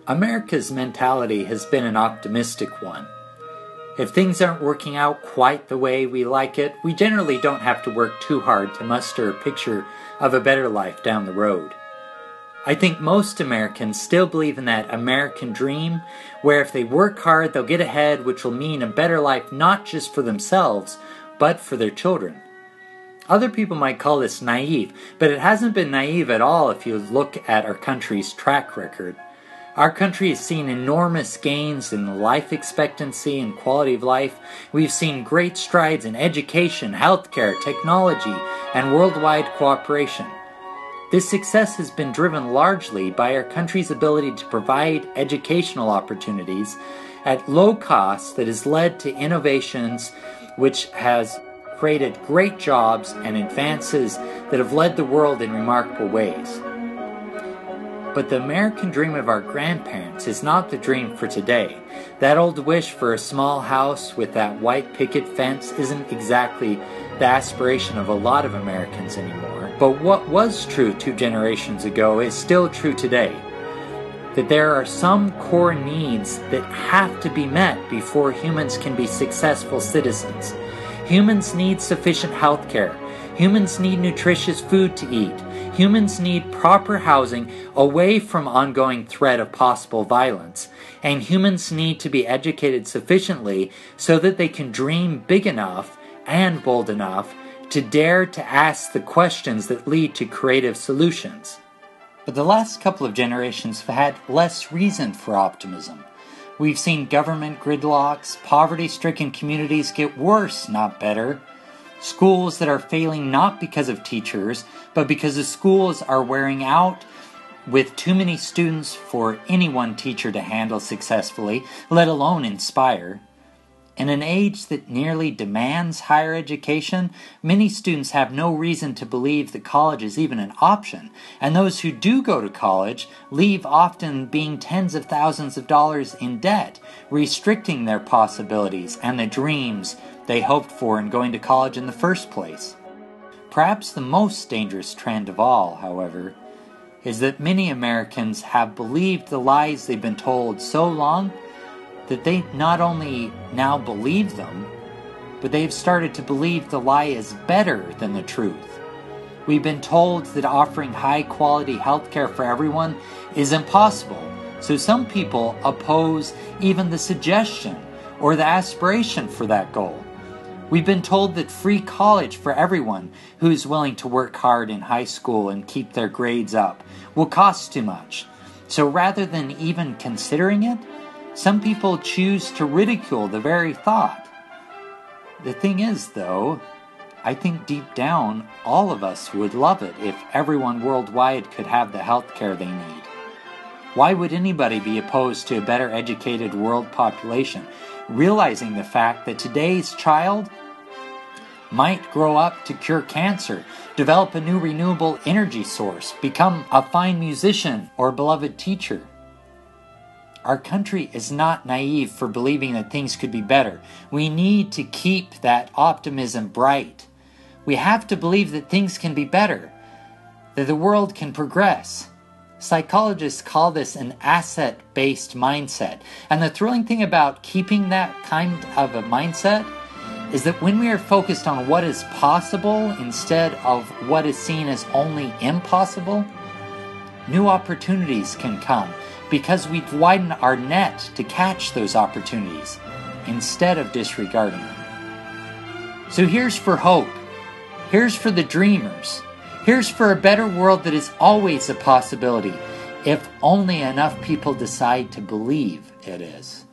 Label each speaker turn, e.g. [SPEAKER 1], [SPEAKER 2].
[SPEAKER 1] America's mentality has been an optimistic one. If things aren't working out quite the way we like it, we generally don't have to work too hard to muster a picture of a better life down the road. I think most Americans still believe in that American dream, where if they work hard, they'll get ahead, which will mean a better life not just for themselves, but for their children. Other people might call this naive, but it hasn't been naive at all if you look at our country's track record. Our country has seen enormous gains in life expectancy and quality of life. We've seen great strides in education, healthcare, technology, and worldwide cooperation. This success has been driven largely by our country's ability to provide educational opportunities at low cost that has led to innovations which has created great jobs and advances that have led the world in remarkable ways. But the American dream of our grandparents is not the dream for today. That old wish for a small house with that white picket fence isn't exactly the aspiration of a lot of Americans anymore. But what was true 2 generations ago is still true today. That there are some core needs that have to be met before humans can be successful citizens. Humans need sufficient health care. Humans need nutritious food to eat. Humans need proper housing away from ongoing threat of possible violence. And humans need to be educated sufficiently so that they can dream big enough and bold enough to dare to ask the questions that lead to creative solutions. But the last couple of generations have had less reason for optimism. We've seen government gridlocks, poverty-stricken communities get worse, not better. Schools that are failing not because of teachers, but because the schools are wearing out with too many students for any one teacher to handle successfully, let alone inspire. In an age that nearly demands higher education, many students have no reason to believe that college is even an option, and those who do go to college leave often being tens of thousands of dollars in debt, restricting their possibilities and the dreams they hoped for in going to college in the first place. Perhaps the most dangerous trend of all, however, is that many Americans have believed the lies they've been told so long that they not only now believe them, but they've started to believe the lie is better than the truth. We've been told that offering high-quality healthcare for everyone is impossible, so some people oppose even the suggestion or the aspiration for that goal. We've been told that free college for everyone who's willing to work hard in high school and keep their grades up will cost too much. So rather than even considering it, some people choose to ridicule the very thought. The thing is, though, I think deep down, all of us would love it if everyone worldwide could have the health care they need. Why would anybody be opposed to a better educated world population, realizing the fact that today's child might grow up to cure cancer, develop a new renewable energy source, become a fine musician or beloved teacher? Our country is not naive for believing that things could be better. We need to keep that optimism bright. We have to believe that things can be better, that the world can progress. Psychologists call this an asset-based mindset. And the thrilling thing about keeping that kind of a mindset is that when we are focused on what is possible instead of what is seen as only impossible, new opportunities can come because we've widened our net to catch those opportunities instead of disregarding them. So here's for hope. Here's for the dreamers. Here's for a better world that is always a possibility if only enough people decide to believe it is.